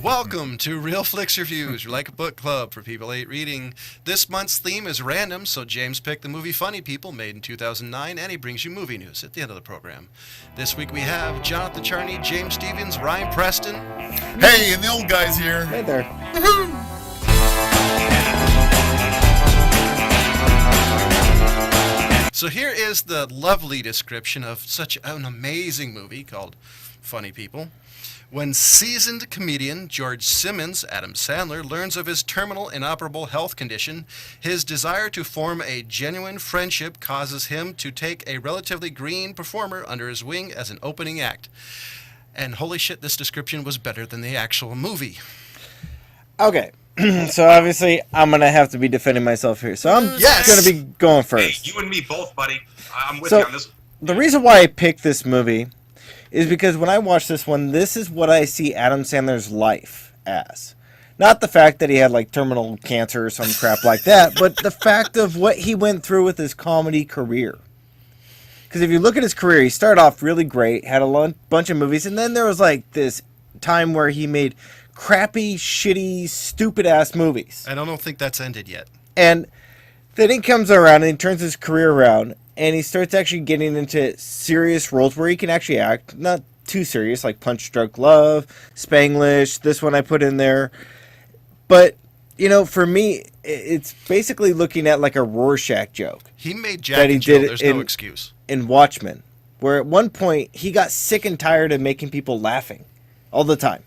Welcome to Real Flix Reviews, your like a book club for people hate reading. This month's theme is random, so James picked the movie Funny People, made in 2009, and he brings you movie news at the end of the program. This week we have Jonathan Charney, James Stevens, Ryan Preston. Hey, and the old guy's here. Hey there. So here is the lovely description of such an amazing movie called Funny People. When seasoned comedian George Simmons, Adam Sandler, learns of his terminal inoperable health condition, his desire to form a genuine friendship causes him to take a relatively green performer under his wing as an opening act. And holy shit, this description was better than the actual movie. Okay, so obviously I'm going to have to be defending myself here. So I'm going to be going first. Hey, you and me both, buddy. I'm with you on this. The reason why I picked this movie is because when I watch this one, this is what I see Adam Sandler's life as. Not the fact that he had like terminal cancer or some crap like that, but the fact of what he went through with his comedy career. Because if you look at his career, he started off really great, had a bunch of movies, and then there was like this time where he made crappy, shitty, stupid-ass movies. I don't think that's ended yet. And then he comes around and he turns his career around, and he starts actually getting into serious roles where he can actually act. Not too serious, like Punch Drunk Love, Spanglish, this one I put in there. But, you know, for me, it's basically looking at like a Rorschach joke. He made Jack and Jill, there's no excuse. In Watchmen, where at one point he got sick and tired of making people laughing all the time.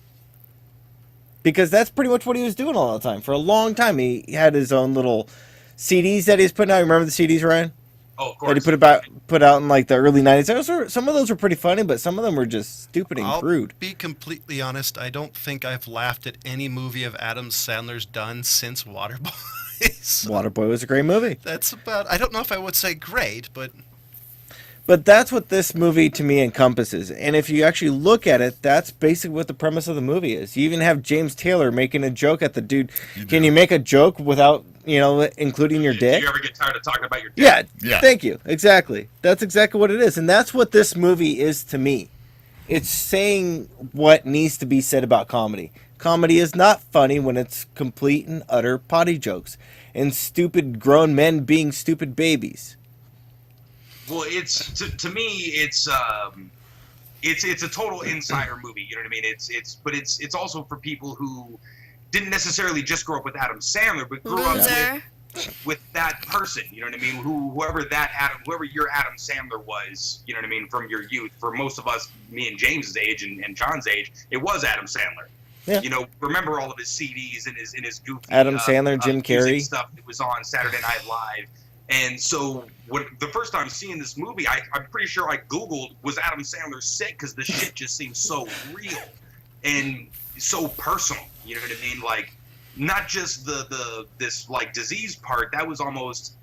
Because that's pretty much what he was doing all the time. For a long time, he had his own little CDs that he was putting out. Remember the CDs, Ryan? Oh, of course. That he put out in like the early 90s. Some of those were pretty funny, but some of them were just stupid and crude. I'll be completely honest. I don't think I've laughed at any movie of Adam Sandler's done since Waterboy. Waterboy was a great movie. That's about, I don't know if I would say great, but... But that's what this movie to me encompasses. And if you actually look at it, that's basically what the premise of the movie is. You even have James Taylor making a joke at the dude. Can you make a joke without, including your dick? Do you ever get tired of talking about your dick? Yeah. Thank you. Exactly. That's exactly what it is. And that's what this movie is to me. It's saying what needs to be said about comedy. Comedy is not funny when it's complete and utter potty jokes and stupid grown men being stupid babies. Well, it's to me, it's a total insider movie. You know what I mean? It's also for people who didn't necessarily just grow up with Adam Sandler, but grew up with that person. You know what I mean? Whoever your Adam Sandler was. You know what I mean? From your youth. For most of us, me and James's age and John's age, it was Adam Sandler. Yeah. Remember all of his CDs and his goofy Adam Sandler, Jim Carrey stuff that was on Saturday Night Live. And so, the first time seeing this movie, I'm pretty sure I Googled, was Adam Sandler sick? Because the shit just seems so real and so personal. You know what I mean? Like, not just this like disease part. That was almost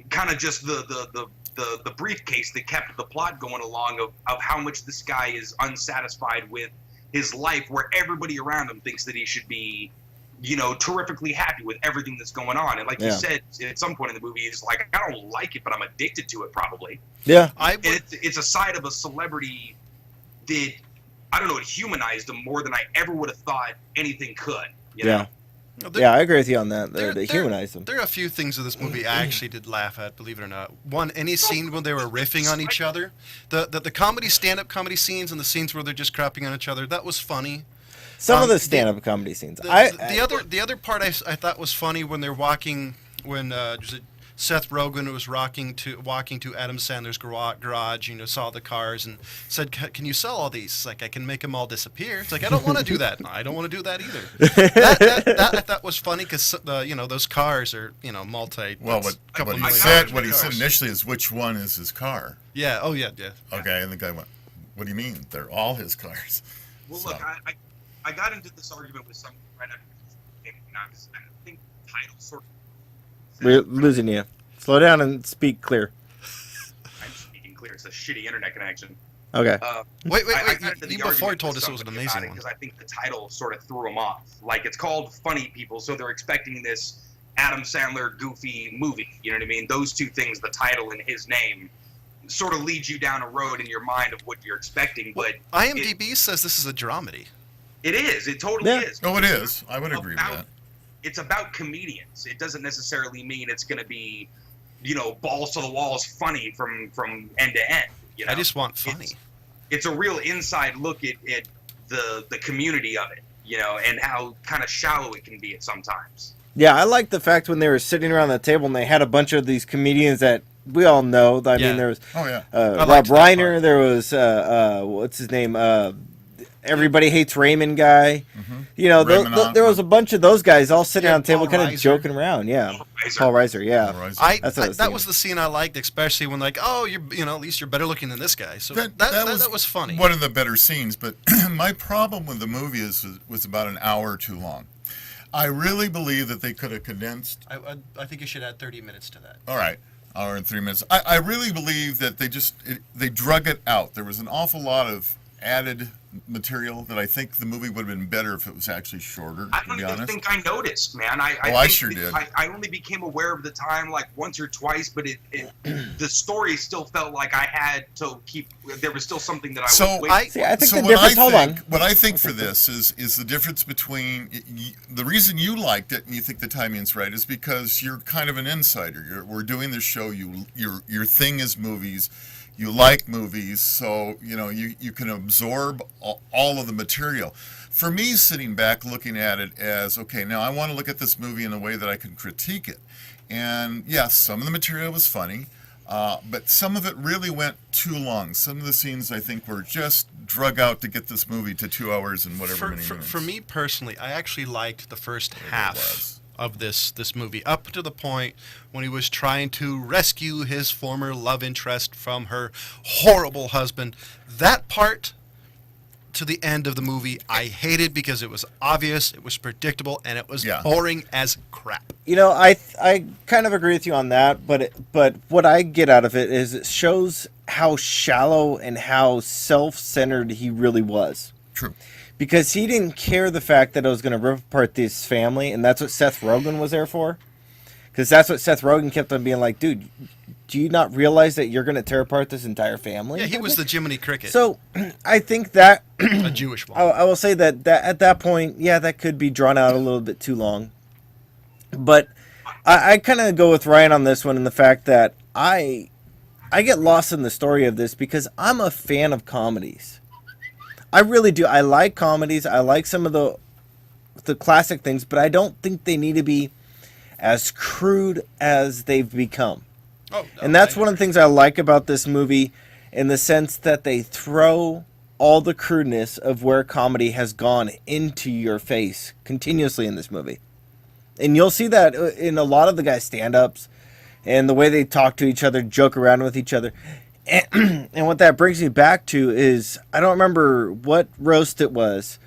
kind of just the briefcase that kept the plot going along of how much this guy is unsatisfied with his life, where everybody around him thinks that he should be, terrifically happy with everything that's going on. And like you said, at some point in the movie, he's like, I don't like it, but I'm addicted to it probably. Yeah. It's a side of a celebrity that, I don't know, it humanized him more than I ever would have thought anything could. You know? I agree with you on that. They humanized him. There are a few things in this movie I actually did laugh at, believe it or not. One, any scene when they were riffing on each other. The comedy, stand-up comedy scenes and the scenes where they're just crapping on each other, that was funny. Some of the stand-up comedy scenes. The other part I thought was funny when they're walking, when Seth Rogen was walking to Adam Sandler's garage, saw the cars and said, "Can you sell all these?" It's like, "I can make them all disappear." It's like, I don't want to do that. No, I don't want to do that either. that I thought was funny because those cars are multi. Well, what he said initially is, which one is his car? Yeah. Oh yeah. Okay, and the guy went, "What do you mean? They're all his cars." Well, look, I got into this argument with someone right after this game, and I think the title sort of... We're losing you. Slow down and speak clear. I'm speaking clear. It's a shitty internet connection. Okay. Wait. You before told us it was an amazing one. Because I think the title sort of threw them off. Like, it's called Funny People, so they're expecting this Adam Sandler goofy movie. You know what I mean? Those two things, the title and his name, sort of leads you down a road in your mind of what you're expecting. But IMDb says this is a dramedy. It is. It totally is. Oh, it is. I would agree with that. It's about comedians. It doesn't necessarily mean it's going to be, balls to the walls funny from end to end. I just want funny. It's a real inside look at the community of it, and how kind of shallow it can be at sometimes. Yeah, I like the fact when they were sitting around the table and they had a bunch of these comedians that we all know. I mean, there was Rob Reiner. There was what's his name? Everybody Hates Raymond guy. Mm-hmm. There was a bunch of those guys all sitting around the table, kind of joking around. Yeah, Paul Reiser. Yeah, that was the scene I liked, especially when at least you're better looking than this guy. So that was funny. One of the better scenes. But my problem with the movie was about an hour too long. I really believe that they could have condensed. I think you should add 30 minutes to that. All right, hour and 3 minutes. I really believe that they drug it out. There was an awful lot of added material that I think the movie would have been better if it was actually shorter. I don't even think I noticed, man. I sure did. I only became aware of the time like once or twice, but the story still felt like I had to keep. There was still something that I was waiting. I think the difference. Hold on. What I think for this is the difference between the reason you liked it and you think the timing's right is because you're kind of an insider. We're doing this show. Your thing is movies. You like movies, so you can absorb all of the material. For me, sitting back looking at it as, okay, now I want to look at this movie in a way that I can critique it. And yes, some of the material was funny, but some of it really went too long. Some of the scenes, I think, were just drug out to get this movie to 2 hours and whatever many minutes. For me personally, I actually liked the first half of this movie, up to the point when he was trying to rescue his former love interest from her horrible husband. That part to the end of the movie I hated because it was obvious, it was predictable, and it was boring as crap. I kind of agree with you on that, but what I get out of it is it shows how shallow and how self-centered he really was. True. Because he didn't care the fact that it was going to rip apart this family, and that's what Seth Rogen was there for. Because that's what Seth Rogen kept on being like, dude, do you not realize that you're going to tear apart this entire family? Yeah, he was the Jiminy Cricket. So I think that... a Jewish one. I will say that at that point, that could be drawn out a little bit too long. But I kind of go with Ryan on this one in the fact that I get lost in the story of this because I'm a fan of comedies. I really do. I like comedies. I like some of the classic things, but I don't think they need to be as crude as they've become. Oh, no, and that's one of the things I like about this movie in the sense that they throw all the crudeness of where comedy has gone into your face continuously in this movie. And you'll see that in a lot of the guys' stand-ups and the way they talk to each other, joke around with each other. And what that brings me back to is, I don't remember what roast it was,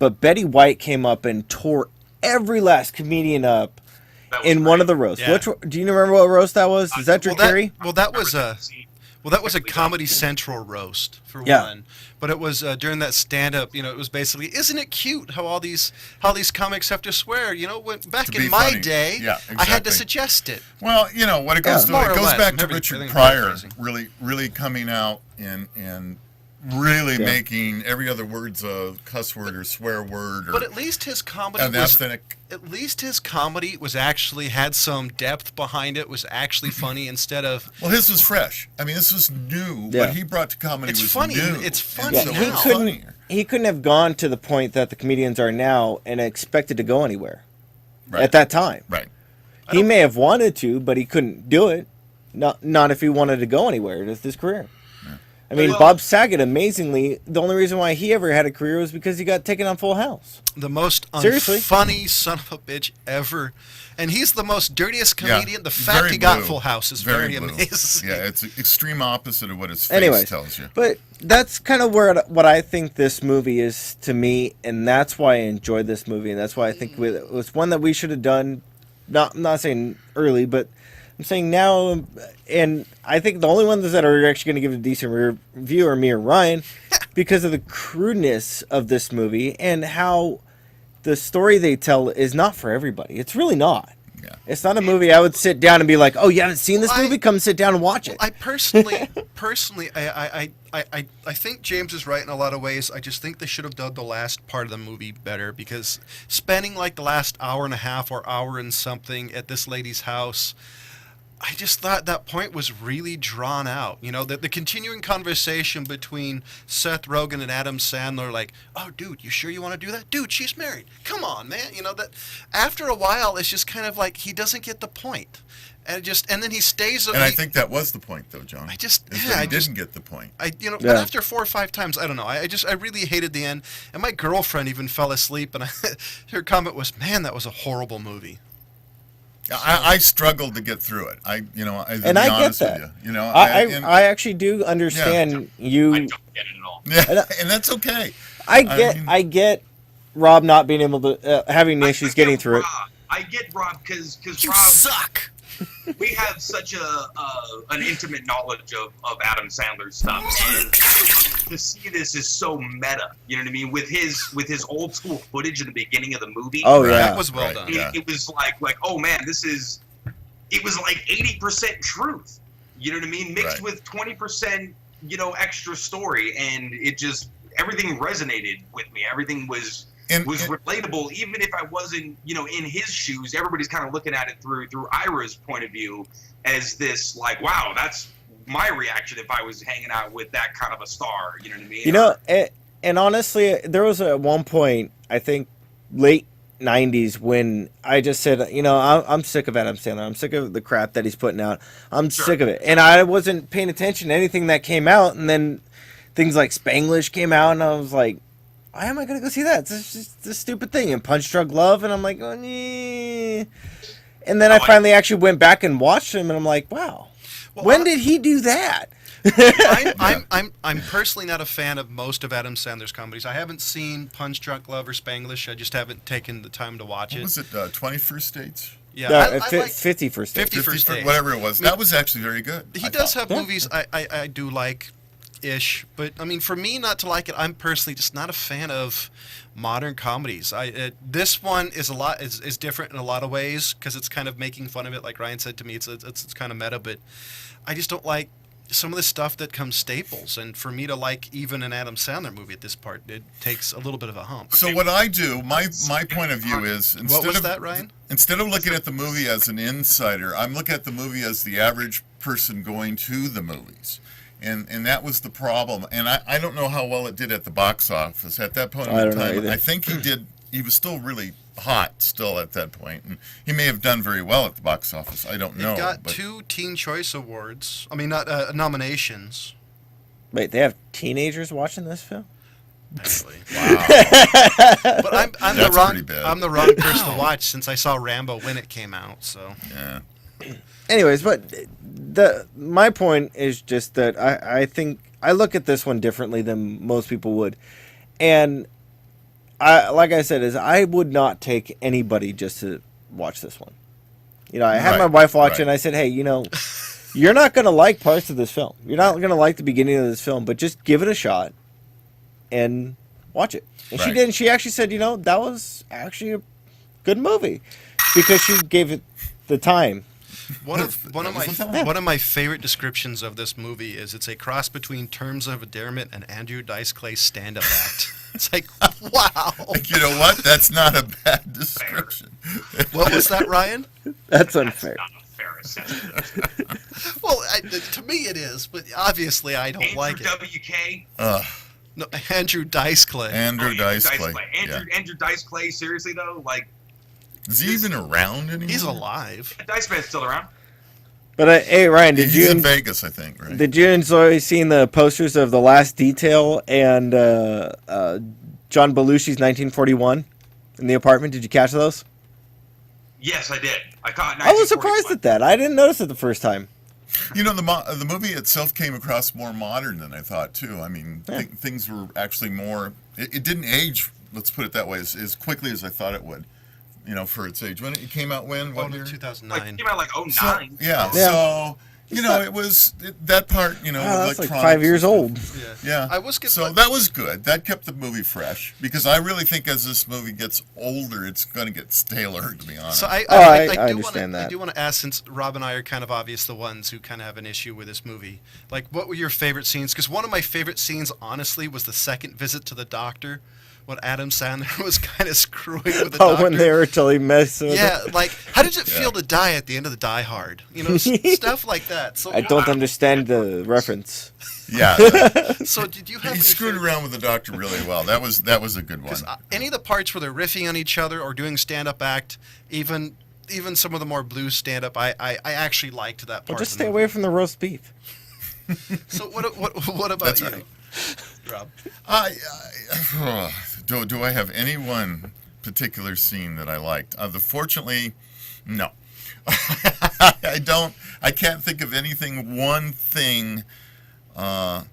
but Betty White came up and tore every last comedian up in one of the roasts. Yeah. Do you remember what roast that was? Is that Drew Carey? That was a Comedy Central roast for one. But it was during that stand-up. It was basically, isn't it cute how these comics have to swear? Back in my day, exactly. I had to suggest it. Well, what it goes to, it goes back to Richard Pryor really coming out and really making every other word's a cuss word or swear word. But at least his comedy was actually had some depth behind it. Was actually funny instead of. Well, his was fresh. I mean, this was new. Yeah. What he brought to comedy was funny. new. It's funny. He couldn't have gone to the point that the comedians are now and expected to go anywhere at that time. Right. He may have wanted to, but he couldn't do it. Not if he wanted to go anywhere with his career. I mean, Bob Saget, amazingly, the only reason why he ever had a career was because he got taken on Full House. The most unfunny son of a bitch ever. And he's the most dirtiest comedian. Yeah, the fact he got Full House is very amazing. Yeah, it's extreme opposite of what his face tells you. But that's kind of what I think this movie is to me, and that's why I enjoyed this movie, and that's why I think it was one that we should have done, I'm not saying early, but I'm saying now, and I think the only ones that are actually going to give it a decent review are me or Ryan, because of the crudeness of this movie and how the story they tell is not for everybody. It's really not. Yeah. It's not a movie I would sit down and be like, "Oh, you haven't seen this Well, movie? Come sit down and watch it." I personally, I think James is right in a lot of ways. I just think they should have done the last part of the movie better, because spending like the last hour and a half or hour and something at this lady's house, I just thought that point was really drawn out. You know, the continuing conversation between Seth Rogen and Adam Sandler, like, "Oh, dude, you sure you want to do that? Dude, she's married. Come on, man." You know, that after a while, it's just kind of like he doesn't get the point. And then he stays. And I think that was the point, though, John. I didn't get the point. But after 4 or 5 times, I don't know. I really hated the end. And my girlfriend even fell asleep, and her comment was, "Man, that was a horrible movie." I struggled to get through it. I get that. With you. I actually do understand you. I don't get it at all. Yeah, and that's okay. I get Rob not being able to having issues getting through it. I get Rob because You Rob suck. we have such an intimate knowledge of Adam Sandler's stuff, and to see this is so meta. You know what I mean? With his old school footage in the beginning of the movie. Oh yeah, That was well done. It was like, oh man, it was like 80% truth. You know what I mean? Mixed with 20%, extra story, and everything resonated with me. Everything was relatable, even if I wasn't, in his shoes. Everybody's kind of looking at it through Ira's point of view as this, like, wow, that's my reaction if I was hanging out with that kind of a star. You know what I mean? And honestly, there was at one point, I think late 90s, when I just said, I'm sick of Adam Sandler. I'm sick of the crap that he's putting out. I'm sick of it. And I wasn't paying attention to anything that came out. And then things like Spanglish came out, and I was like, why am I going to go see that? It's just a stupid thing. And Punch Drunk Love, and I'm like, oh, nee. And then I finally actually went back and watched him, and I'm like, wow, when did he do that? I'm personally not a fan of most of Adam Sandler's comedies. I haven't seen Punch Drunk Love or Spanglish. I just haven't taken the time to watch it. Was it 21st Dates? Yeah, I like 51st Dates. 51st Dates. Whatever it was. That was actually very good. He does have movies I do like. Ish, but I mean, for me not to like it, I'm personally just not a fan of modern comedies. This one is different in a lot of ways, because it's kind of making fun of it. Like Ryan said to me, it's kind of meta, but I just don't like some of the stuff that comes staples. And for me to like even an Adam Sandler movie at this part, it takes a little bit of a hump. So what I do, my point of view is, What was that, Ryan? Instead of looking at the movie as an insider, I'm looking at the movie as the average person going to the movies. And that was the problem. And I don't know how well it did at the box office at that point in time. I think he was still really hot still at that point. And he may have done very well at the box office. I don't know. It got 2 Teen Choice Awards. I mean, not nominations. Wait, they have teenagers watching this film? Actually. Wow. But I'm the wrong person to watch, since I saw Rambo when it came out. So Yeah. Anyways, but my point is just that I think I look at this one differently than most people would, and like I said, I would not take anybody just to watch this one. I had my wife watch it, and I said, hey, you're not going to like parts of this film. You're not going to like the beginning of this film, but just give it a shot and watch it. And she did, and she actually said, that was actually a good movie, because she gave it the time. One of my favorite descriptions of this movie is it's a cross between Terms of Endearment and Andrew Dice Clay's stand-up act. It's like, wow. You know what? That's not a bad description. What was that, Ryan? That's unfair. That's not a fair assessment. Well, to me it is, but obviously I don't like it. WK. No, Andrew Dice Clay. Andrew Dice Clay. Andrew Dice Clay. Seriously though, like. Is he even around anymore? He's alive. Dice Man's still around. But hey, Ryan, He's in Vegas, I think, right? Did you enjoy seeing the posters of The Last Detail and John Belushi's 1941 in the apartment? Did you catch those? Yes, I did. I caught. I was surprised at that. I didn't notice it the first time. The movie itself came across more modern than I thought too. I mean, things were actually more. It didn't age. Let's put it that way, as quickly as I thought it would. For its age. When it came out, what year? 2009. It came out like 09. So it was that part. Wow, that's like electronics 5 years old. Yeah, I was gonna- so that was good. That kept the movie fresh because I really think as this movie gets older, it's going to get staler. To be honest. So I I do understand that. I do want to ask, since Rob and I are kind of obvious the ones who kind of have an issue with this movie, like what were your favorite scenes? Because one of my favorite scenes, honestly, was the second visit to the doctor, when Adam Sandler was kind of screwing with the doctor. When they were totally messing with Yeah, it. like how did it feel to die at the end of the Die Hard? Stuff like that. So I don't understand the reference. Yeah, So did you have he any screwed favorite- around with the doctor really well. That was a good one. 'cause, any of the parts where they're riffing on each other or doing stand-up act, even some of the more blues stand-up, I actually liked that part. Well, just of the stay movie. away from the roast beef. So what about That's you, right. Rob? Do I have any one particular scene that I liked? Fortunately, no. I don't. I can't think of anything. One thing. The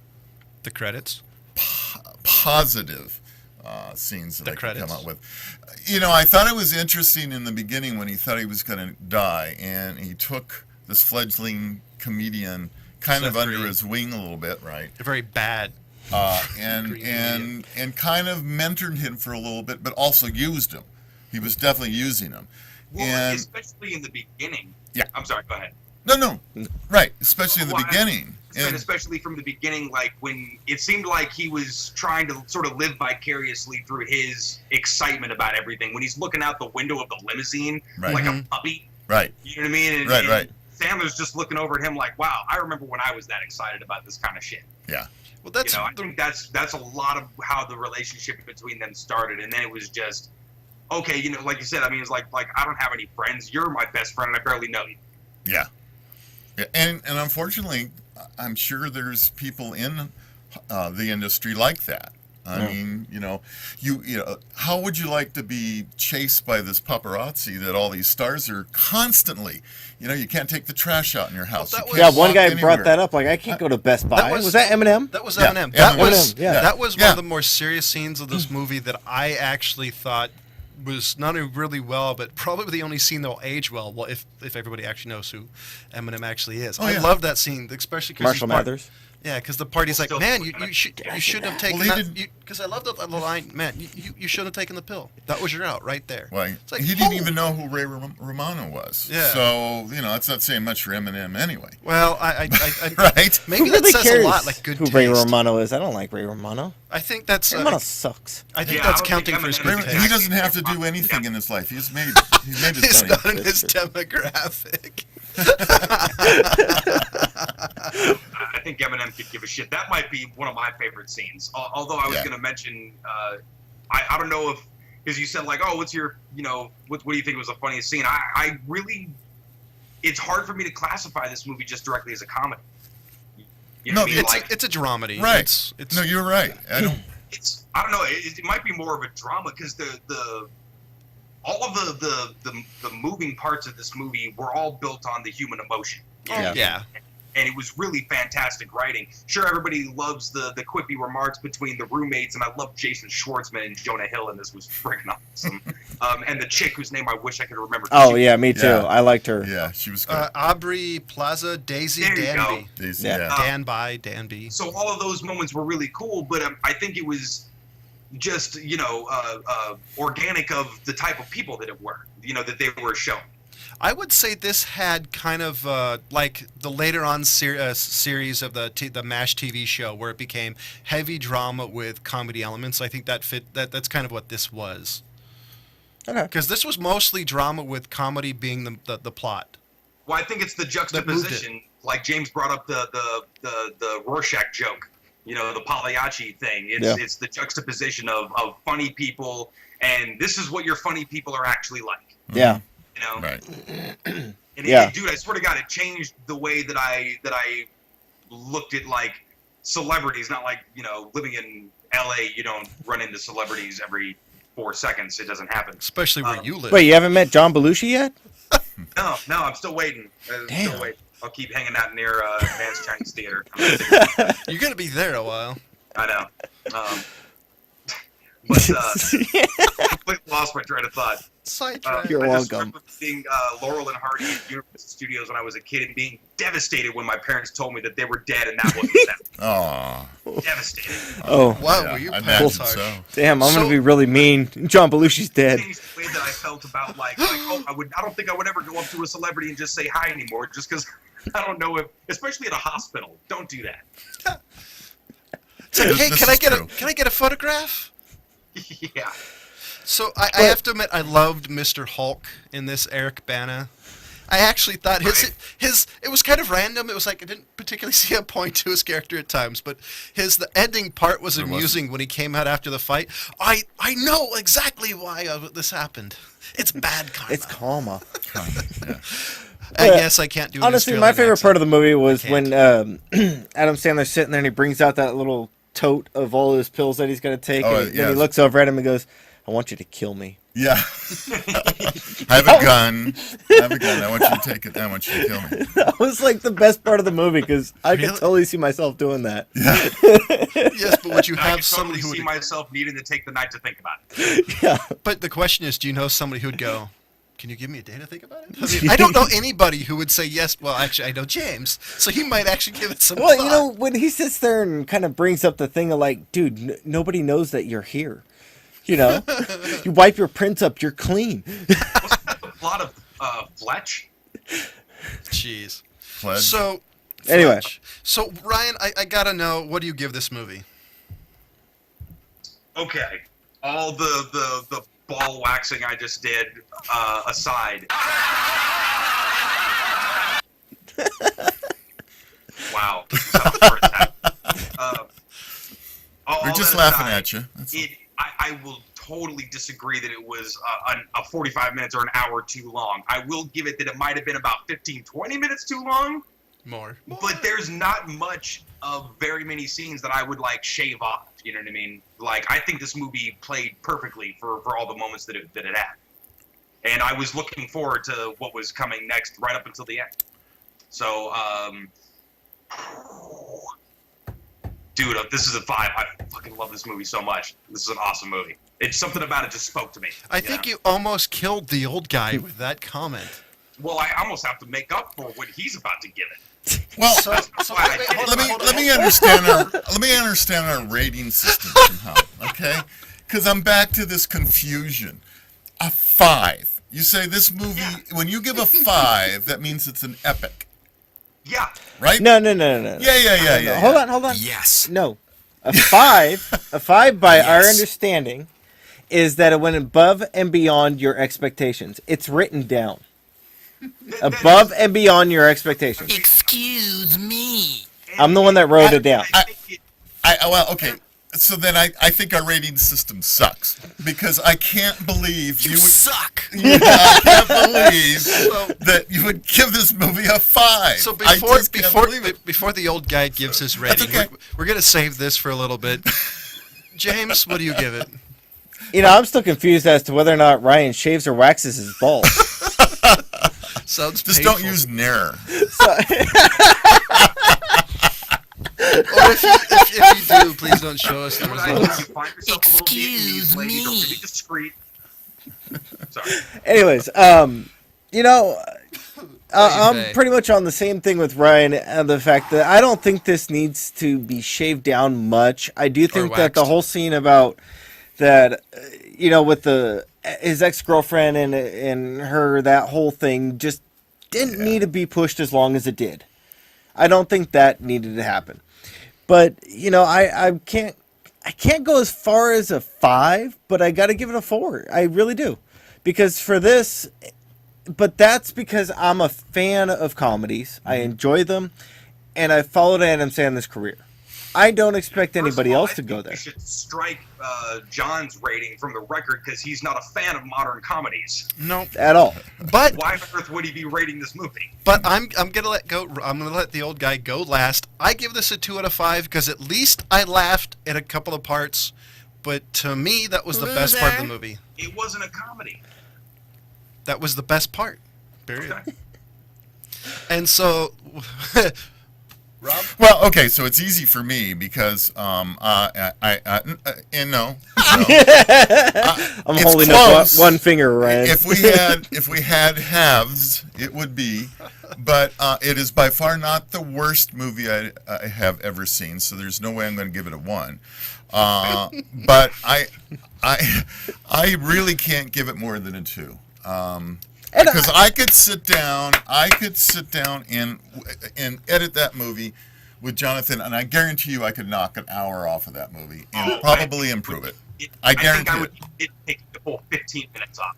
credits. Positive scenes that The I could credits. come up with. I thought it was interesting in the beginning when he thought he was going to die, and he took this fledgling comedian kind of Seth under Green. his wing a little bit, right? A very bad. And Green and kind of mentored him for a little bit, but also used him. He was definitely using him. Well, And especially in the beginning. Yeah. I'm sorry. Go ahead. no, right, especially in the Well, beginning. And especially from the beginning, like when it seemed like he was trying to sort of live vicariously through his excitement about everything. When he's looking out the window of the limousine Right. like Mhm. a puppy, Right, you know what I mean? And, right. Sandler's just looking over at him like, wow, I remember when I was that excited about this kind of shit. Yeah. Well, that's I think that's a lot of how the relationship between them started, and then it was just okay. Like you said, I mean, it's like I don't have any friends. You're my best friend, and I barely know you. Yeah. And unfortunately, I'm sure there's people in the industry like that. I mean, how would you like to be chased by this paparazzi that all these stars are constantly? You can't take the trash out in your house. that You was- can't Yeah, one walk guy anywhere. brought that up. Like, I can't go to Best Buy. Was that Eminem? That was Yeah, Eminem. yeah, That was one Yeah. of the more serious scenes of this movie that I actually thought was not only really well, but probably the only scene that'll age well. Well, if everybody actually knows who Eminem actually is, I yeah. love that scene, especially because Marshall Mathers. Yeah, because the party's like, Still man, you fucking shouldn't have taken Well, he that. didn't- Because I love the line, man, you shouldn't have taken the pill. That was your out right there. Well, It's like, he didn't oh. even know who Ray Romano was. Yeah. So, that's not saying much for Eminem anyway. Well, I Right? maybe Who that really says cares a lot, like good who taste. Ray Romano is? I don't like Ray Romano. I think that's. Ray Romano sucks. I think Yeah, that's I don't counting think for his Eminem good is taste. He doesn't have to do anything in his life. He's made his He's money. not in his demographic. I think Eminem could give a shit. That might be one of my favorite scenes. Although I was Yeah. going to mention, I don't know if, because you said like, oh, what's your, what do you think was the funniest scene? I really, it's hard for me to classify this movie just directly as a comedy. You know No, what I mean? It's a dramedy. Right. It's No, you're right. I don't. I don't know. It might be more of a drama because all of the moving parts of this movie were all built on the human emotion. yeah. And it was really fantastic writing. Sure, everybody loves the quippy remarks between the roommates, and I love Jason Schwartzman and Jonah Hill, and this was freaking awesome. And the chick whose name I wish I could remember. Oh, yeah, me too. Yeah. I liked her. Yeah, she was good. Aubrey Plaza, Daisy There you Danby. Daisy, yeah. Dan by Danby. So all of those moments were really cool, but I think it was just organic of the type of people that it were, that they were showing. I would say this had kind of like the later on series of the MASH TV show, where it became heavy drama with comedy elements. I think that fit. That's kind of what this was. Okay. Because this was mostly drama with comedy being the plot. Well, I think it's the juxtaposition. Like James brought up the Rorschach joke, the Pagliacci thing. It's the juxtaposition of funny people, and this is what your funny people are actually like. Yeah. Right. And Yeah. dude, I swear to God, it changed the way that I looked at like celebrities. Not like living in LA, you don't run into celebrities every 4 seconds. It doesn't happen. Especially where you live. Wait, you haven't met John Belushi yet? No, I'm still waiting. Damn. Still waiting. I'll keep hanging out near Man's Chinese Theater. You're gonna be there a while. I know. But I completely lost my train of thought. Sidetrack. You're I just welcome. remember seeing Laurel and Hardy at Universal Studios when I was a kid and being devastated when my parents told me that they were dead and that wasn't them. Aw. Devastated. Oh, Wow, Yeah, were you I parents imagine harsh? so. damn! I'm So- gonna be really mean. John Belushi's dead. Changed the way that I felt about I don't think I would ever go up to a celebrity and just say hi anymore, just because I don't know if, especially at a hospital, don't do that. It's like, hey, This can I is get true. can I get a photograph? Yeah. So I have to admit, I loved Mr. Hulk in this Eric Bana. I actually thought his it was kind of random. It was like I didn't particularly see a point to his character at times, but the ending part was There wasn't. amusing when he came out after the fight. I know exactly why this happened. It's bad karma. It's karma. Yeah. I guess I can't do. an Honestly, Australian my favorite accent. part of the movie was I when Adam Sandler's sitting there and he brings out that little tote of all his pills that he's going to take, Oh, and then yeah. he looks over at him and goes, "I want you to kill me." Yeah. I have a gun. I want you to take it. I want you to kill me. That was like the best part of the movie because I could Really? totally see myself doing that. Yeah. Yes, but would you I have can somebody totally who see would? myself needing to take the night to think about it. Yeah. But the question is, do you know somebody who'd go? Can you give me a day to think about it? I mean, I don't know anybody who would say yes. Well, actually, I know James, so he might actually give it some Well, thought. you know, when he sits there and kind of brings up the thing of like, dude, nobody knows that you're here. You know, you wipe your prints up, you're clean. Wasn't that the plot of Fletch? Jeez. Pledge. So, Anyway. Fletch. So Ryan, I gotta know, what do you give this movie? Okay, all the ball waxing I just did aside. Wow. That was for attack. We're all just that laughing aside, at you. That's all. I will totally disagree that it was a 45 minutes or an hour too long. I will give it that it might have been about 15, 20 minutes too long, More. but there's not much of very many scenes that I would like shave off. You know what I mean? Like, I think this movie played perfectly for all the moments that it had. And I was looking forward to what was coming next right up until the end. So, dude, this is a 5. I fucking love this movie so much. This is an awesome movie. It's something about it just spoke to me. I think you almost killed the old guy with that comment. Well, I almost have to make up for what he's about to give it. Well, So why I did it. let me understand our rating system somehow, okay? Because I'm back to this confusion. A 5. You say this movie, when you give a 5, that means it's an epic, Yeah. right? No. Yeah. Hold on. Yes. No, a 5 by our understanding is that it went above and beyond your expectations. It's written down. Above and beyond your expectations. Excuse me. I'm the one that wrote it down. I think Well, okay. So then I think our rating system sucks because I can't believe You you would. suck. I can't believe that you would give this movie a 5. So I just can't believe it. before the old guy gives his rating, okay. we're gonna save this for a little bit. James, what do you give it? You know, I'm still confused as to whether or not Ryan shaves or waxes his balls. Sounds Just painful. don't use Nair. Or if you do, please don't show us the what I think results. you find yourself a little bit, Excuse these ladies are me. really discreet. Sorry. Anyways, you know, I'm Hey. pretty much on the same thing with Ryan and the fact that I don't think this needs to be shaved down much. I do think that the waxed. whole scene about that, you know, with his ex-girlfriend and her, that whole thing just didn't need to be pushed as long as it did. I don't think that needed to happen. But, you know, I can't go as far as a 5, but I got to give it a 4. I really do. Because for this, but that's because I'm a fan of comedies. I enjoy them, and I followed Adam Sandler's career. I don't expect anybody First of all, else I to go think there. We should strike John's rating from the record because he's not a fan of modern comedies. No, At all. but Why on earth would he be rating this movie? I'm gonna let go. I'm gonna let the old guy go last. I give this a 2 out of 5 because at least I laughed at a couple of parts. But to me, that was the best part of the movie. It wasn't a comedy. That was the best part. Period. Okay. And so, Rob? Well, okay, so it's easy for me because no, I'm it's holding close. up one finger, Ryan. If we had halves, it would be, but it is by far not the worst movie I have ever seen. So there's no way I'm going to give it a 1. But I really can't give it more than a 2. Because I could sit down and edit that movie with Jonathan, and I guarantee you I could knock an hour off of that movie and probably improve it. I guarantee think I would take the full 15 minutes off.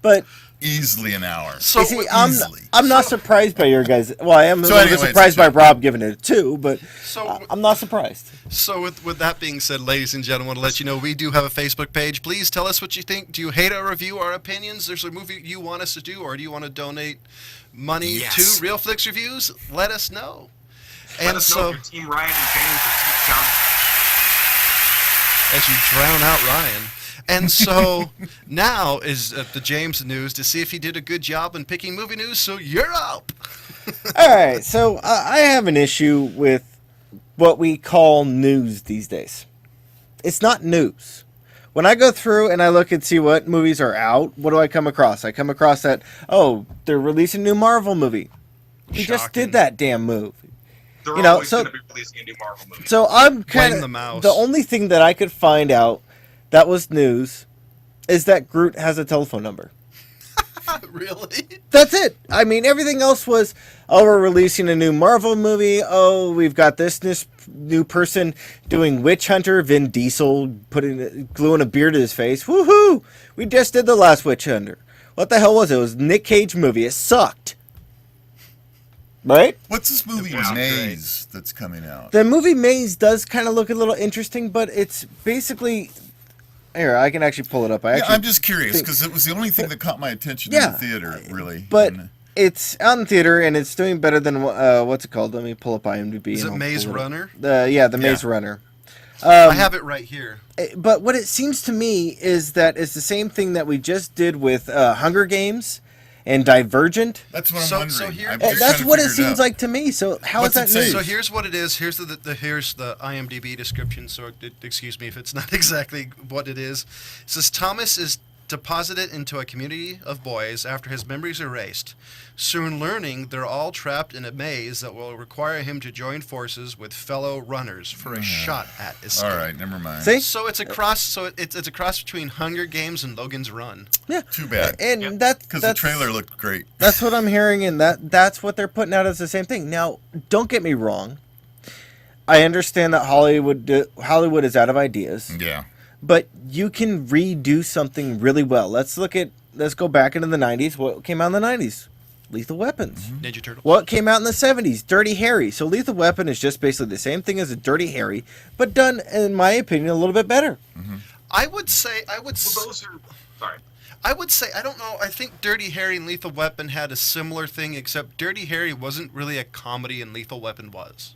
But easily an hour. So you see, easily. I'm not surprised by your guys. Well, I am a little bit anyways, surprised by Rob giving it a 2, but So- I'm not surprised. So with that being said, ladies and gentlemen, to let you know, we do have a Facebook page. Please tell us what you think. Do you hate our review, our opinions? There's a movie you want us to do, or do you want to donate money Yes. to Real Flix Reviews? Let us know. Let us know if you're Team Ryan and James or Team John. As you drown out Ryan. And so now is the James news to see if he did a good job in picking movie news. So you're up. All right, so I have an issue with what we call news these days. It's not news. When I go through and I look and see what movies are out, what do I come across? I come across that, oh, they're releasing a new Marvel movie. We just Shocking. did that damn movie. They're You know, always so- going to be releasing a new Marvel movie. So I'm kind Blame the of mouse. the only thing that I could find out that was news is that Groot has a telephone number. Really? That's it. I mean, everything else was, oh, we're releasing a new Marvel movie. Oh, we've got this new person doing Witch Hunter. Vin Diesel gluing a beard to his face. Woohoo! We just did the last Witch Hunter. What the hell was it? It was a Nick Cage movie. It sucked. Right? What's this movie Yeah. Maze that's coming out? The movie Maze does kind of look a little interesting, but it's basically... Here, I can actually pull it up. I'm just curious think- because it was the only thing that caught my attention Yeah. in the theater, really. But And, it's out in theater, and it's doing better than what's it called? Let me pull up IMDb. Is and it I'll Maze pull it up. Runner? The Maze Yeah. Runner. I have it right here. But what it seems to me is that it's the same thing that we just did with Hunger Games and Divergent. that's what I'm So- wondering. so here- I'm And just That's trying to what it figure seems out. like to me. So how What's is it that say? news? So here's what it is. Here's the IMDb description. So excuse me if it's not exactly what it is. It says Thomas is deposited into a community of boys after his memories are erased. Soon learning they're all trapped in a maze that will require him to join forces with fellow runners for a shot at escape. All right, never mind. See? So it's a cross. So it's a cross between Hunger Games and Logan's Run. Yeah. Too bad. And Because the that's trailer looked great. That's what I'm hearing, and that's what they're putting out as the same thing. Now, don't get me wrong. I understand that Hollywood is out of ideas. Yeah. But you can redo something really well. Let's go back into the 90s. What came out in the 90s? Lethal Weapons. Ninja Turtle. What came out in the 70s? Dirty Harry. So Lethal Weapon is just basically the same thing as a Dirty Harry, but done, in my opinion, a little bit better. I would say. Well, those are... Sorry. I would say, I don't know, I think Dirty Harry and Lethal Weapon had a similar thing, except Dirty Harry wasn't really a comedy and Lethal Weapon was.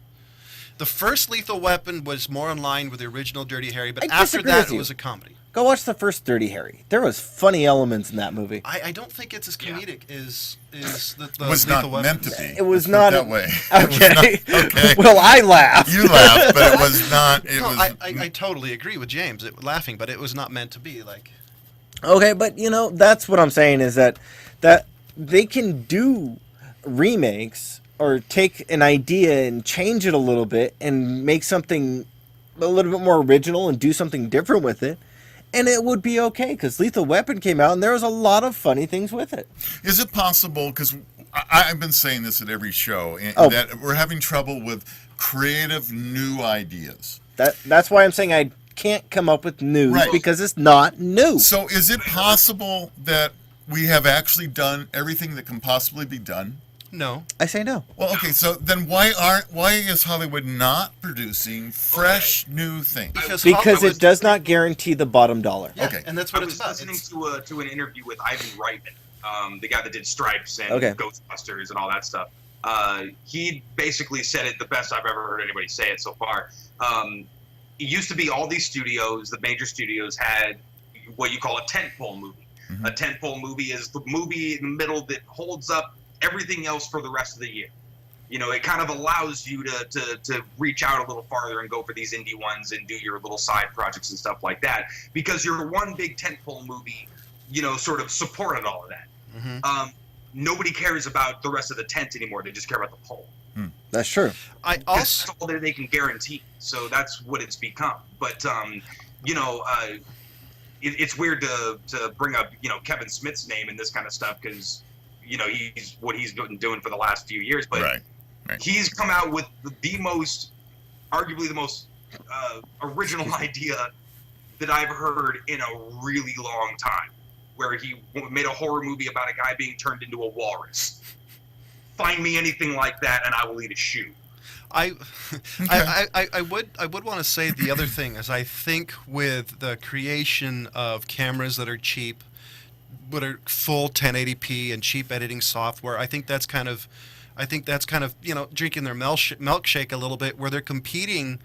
The first Lethal Weapon was more in line with the original Dirty Harry, but I after disagree that with it you. was a comedy. Go watch the first Dirty Harry. There was funny elements in that movie. I don't think it's as comedic as the It was Lethal not Weapon. meant to be. It was Let's put not it that way. Okay. okay. Well, I laughed. You laughed, but it was not. It No, was. I totally agree with James, laughing, but it was not meant to be like... Okay, but that's what I'm saying is that they can do remakes or take an idea and change it a little bit and make something a little bit more original and do something different with it, and it would be okay because Lethal Weapon came out and there was a lot of funny things with it. Is it possible? Because I've been saying this at every show, Oh. that we're having trouble with creative new ideas. That's why I'm saying I can't come up with news Right. because it's not new. So, is it possible that we have actually done everything that can possibly be done? No. I say no. Well, okay. So then, why is Hollywood not producing fresh new things? Because Hollywood- it does not guarantee the bottom dollar. Yeah, Okay. and that's I what it's was about. listening It's- to an interview with Ivan Reitman, the guy that did Stripes and Okay. Ghostbusters and all that stuff. He basically said it the best I've ever heard anybody say it so far. It used to be all these studios, the major studios, had what you call a tentpole movie. Mhm. A tentpole movie is the movie in the middle that holds up everything else for the rest of the year. You know, it kind of allows you to reach out a little farther and go for these indie ones and do your little side projects and stuff like that, because your one big tentpole movie, you know, sort of supported all of that. Mm-hmm. Nobody cares about the rest of the tent anymore. They just care about the pole. That's true. That's all that they can guarantee. So that's what it's become. But, you know, it's weird to bring up, you know, Kevin Smith's name and this kind of stuff because, you know, he's been doing for the last few years. But Right. he's come out with arguably the most original idea that I've heard in a really long time, where he made a horror movie about a guy being turned into a walrus. Find me anything like that, and I will eat a shoe. I would want to say the other thing is I think with the creation of cameras that are cheap, but are full 1080p and cheap editing software, I think that's kind of you know, drinking their milkshake a little bit, where they're competing,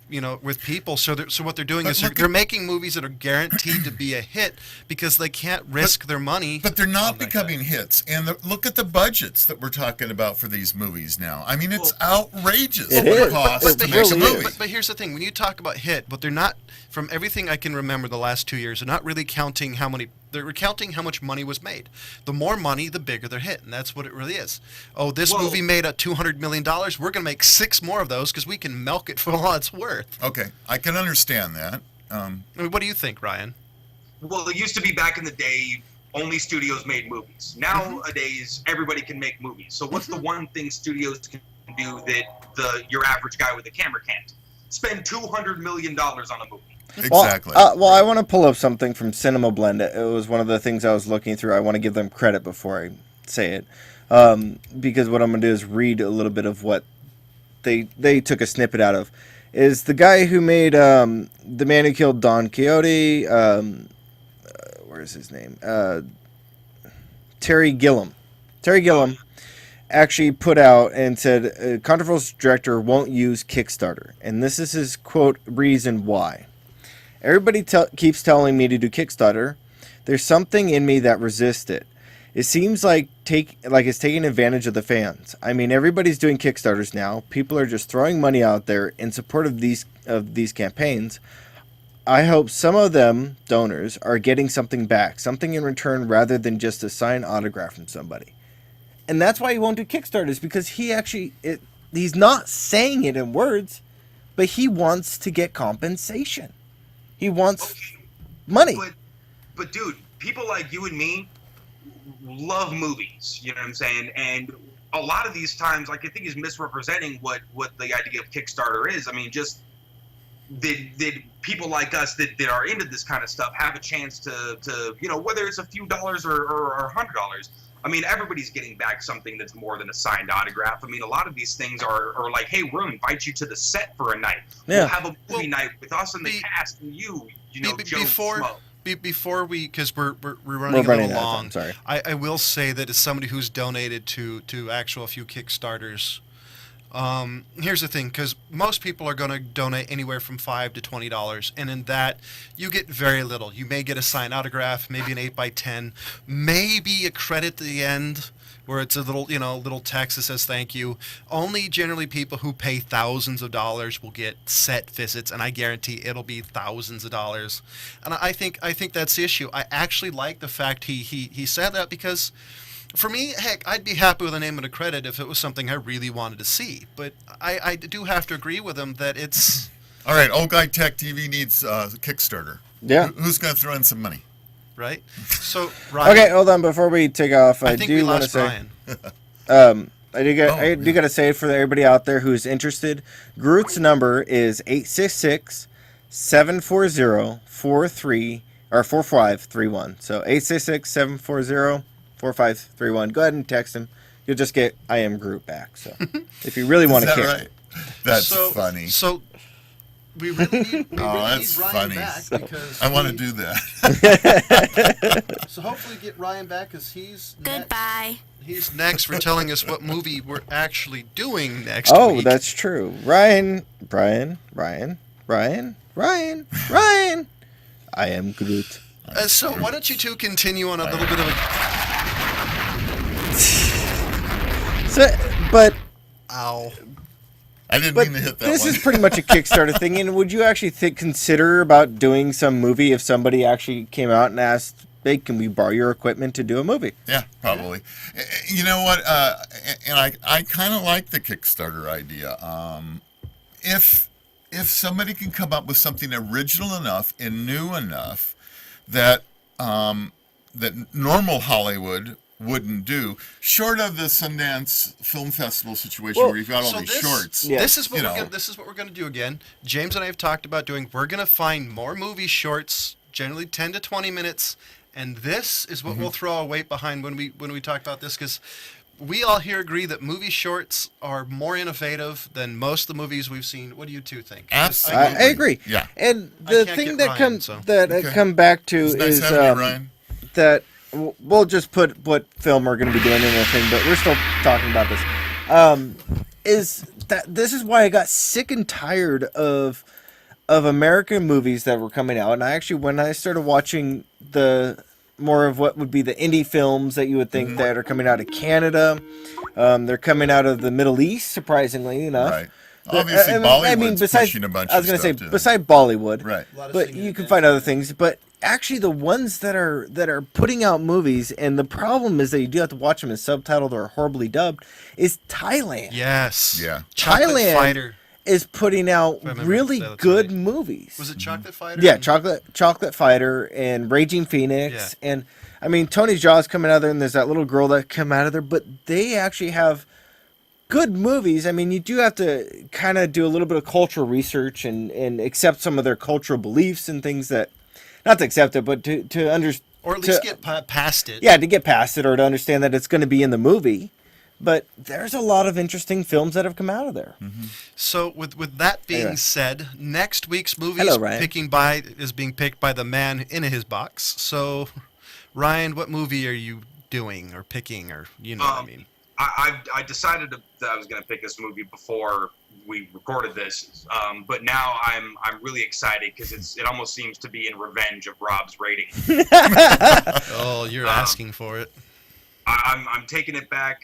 you know, with people. So what they're doing is they're making movies that are guaranteed to be a hit because they can't risk their money. But they're not becoming hits. And look at the budgets that we're talking about for these movies now. I mean, it's outrageous It what it is. costs to make a movie. But here's the thing: when you talk about hit, but they're not. From everything I can remember, the last 2 years, they're not really counting how many. They're counting how much money was made. The more money, the bigger their hit, and that's what it really is. Oh, this movie made $200 million. We're going to make 6 more of those because we can milk it for all it's worth. Okay, I can understand that. I mean, what do you think, Ryan? Well, it used to be back in the day, only studios made movies. Nowadays, everybody can make movies. So what's the one thing studios can do that your average guy with a camera can't? Spend $200 million on a movie. Exactly. Well, I want to pull up something from Cinema Blend. It was one of the things I was looking through. I want to give them credit before I say it, because what I'm going to do is read a little bit of what they took a snippet out of. Is the guy who made The Man Who Killed Don Quixote, where's his name? Terry Gilliam. Terry Gilliam actually put out and said a controversial director won't use Kickstarter. And this is his quote reason why. Everybody keeps telling me to do Kickstarter. There's something in me that resists it. It seems like it's taking advantage of the fans. I mean, everybody's doing Kickstarters now. People are just throwing money out there in support of these campaigns. I hope some of them, donors, are getting something back, something in return rather than just a signed autograph from somebody. And that's why he won't do Kickstarters, because he's not saying it in words, but he wants to get compensation. He wants money. But dude, people like you and me love movies, you know what I'm saying? And a lot of these times, like, I think he's misrepresenting what the idea of Kickstarter is. I mean, just did people like us that are into this kind of stuff have a chance to you know, whether it's a few dollars or $100. I mean, everybody's getting back something that's more than a signed autograph. I mean, a lot of these things are like, hey, we'll invite you to the set for a night. Yeah. We'll have a movie night with us and the cast and you know, Joe Schmo. Before we, because we're running a little long. Sorry. I will say that as somebody who's donated to a few Kickstarters, here's the thing, because most people are going to donate anywhere from $5 to $20, and in that you get very little. You may get a signed autograph, maybe an 8x10, maybe a credit at the end where it's a little text that says thank you. Only generally people who pay thousands of dollars will get set visits, and I guarantee it'll be thousands of dollars. And I think that's the issue. I actually like the fact he said that, because for me, heck, I'd be happy with a name and a credit if it was something I really wanted to see. But I do have to agree with him that it's... All right, Old Guy Tech TV needs a Kickstarter. Yeah. Who's going to throw in some money? Right? So, Ryan... Okay, hold on. Before we take off, I think we do want to lost say... Ryan. I do got to say for everybody out there who's interested, Groot's number is 866-740-4531. So 866-740-4531. Go ahead and text him. You'll just get I am Groot back. So if you really want to care. Right? That's funny. So we really need that's Ryan funny. back, because I want to do that. So hopefully get Ryan back, because he's Goodbye. He's next for telling us what movie we're actually doing next Oh, week. that's true. Ryan. I am Groot. So why don't you two continue on a little bit of a... So, but Ow. I didn't But mean to hit that this one. is pretty much a Kickstarter thing. And would you actually consider about doing some movie if somebody actually came out and asked, "Hey, can we borrow your equipment to do a movie?" Yeah, probably. You know what? And I kind of like the Kickstarter idea. If somebody can come up with something original enough and new enough that that normal Hollywood wouldn't do, short of the Sundance Film Festival situation Well, where you've got all So these this, shorts. Yeah. this is what You we're know. gonna, this is what we're going to do again. James and I have talked about doing. We're going to find more movie shorts, generally 10 to 20 minutes, and this is what we'll throw our weight behind when we talk about this, because we all here agree that movie shorts are more innovative than most of the movies we've seen. What do you two think? Absolutely. I agree. Yeah. And I the can't thing get that Ryan, comes so. that I Okay. come back to It's nice is having you, Ryan. that we'll just put what film we're going to be doing in the thing, but we're still talking about this. Is that this is why I got sick and tired of American movies that were coming out, and I actually when I started watching the more of what would be the indie films that you would think that are coming out of Canada, they're coming out of the Middle East, surprisingly enough. Right. Obviously, Bollywood's pushing a bunch I was of going to say, stuff, too. besides Bollywood, Right. A lot of but singing you and can dancing. find other things. But actually, the ones that are putting out movies, and the problem is that you do have to watch them in subtitled or horribly dubbed, is Thailand. Yes. Yeah. Chocolate Thailand Fighter. is putting out I remember really that's good right. movies. Was it Chocolate Fighter? Yeah, Chocolate Fighter and Raging Phoenix, and I mean Tony Jaw's coming out of there, and there's that little girl that come out of there. But they actually have good movies. I mean, you do have to kind of do a little bit of cultural research and accept some of their cultural beliefs and things that, not to accept it, but to understand. Or at least get past it. Yeah, to get past it or to understand that it's going to be in the movie. But there's a lot of interesting films that have come out of there. So with that being Anyway. said, next week's movie Hello, Ryan. is being picked by the man in his box. So, Ryan, what movie are you doing or picking, or you know what I mean? I decided that I was going to pick this movie before we recorded this, but now I'm really excited because it almost seems to be in revenge of Rob's rating. Oh, you're asking for it. I'm taking it back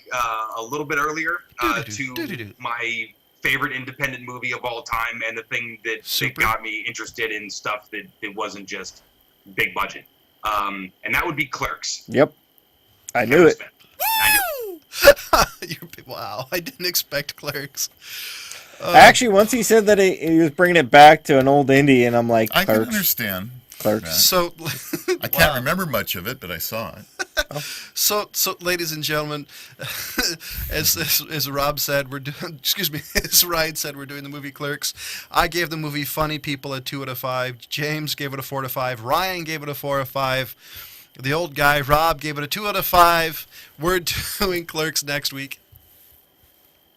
a little bit earlier Doo-doo-doo, to my favorite independent movie of all time, and the thing that Super? got me interested in stuff that wasn't just big budget, and that would be Clerks. Yep. I knew it. I knew Wow, I didn't expect Clerks. Actually, once he said that he was bringing it back to an old indie, and I'm like, I can Clerks. understand. Clerks. So, I can't remember much of it, but I saw it. So, ladies and gentlemen, as Rob said, we're doing. Excuse me, as Ryan said, we're doing the movie Clerks. I gave the movie Funny People a 2 out of 5. James gave it a 4 out of 5. Ryan gave it a 4 out of 5. The old guy Rob gave it a 2 out of 5. We're doing Clerks next week.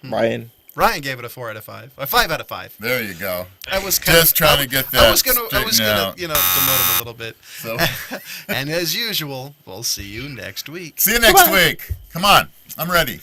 Ryan. Ryan gave it a 4 out of 5. A 5 out of 5. There you go. I was kind Just trying to get that I was gonna, straightened out. demote him a little bit. So, And as usual, we'll see you next week. see you next week. Come on. I'm ready.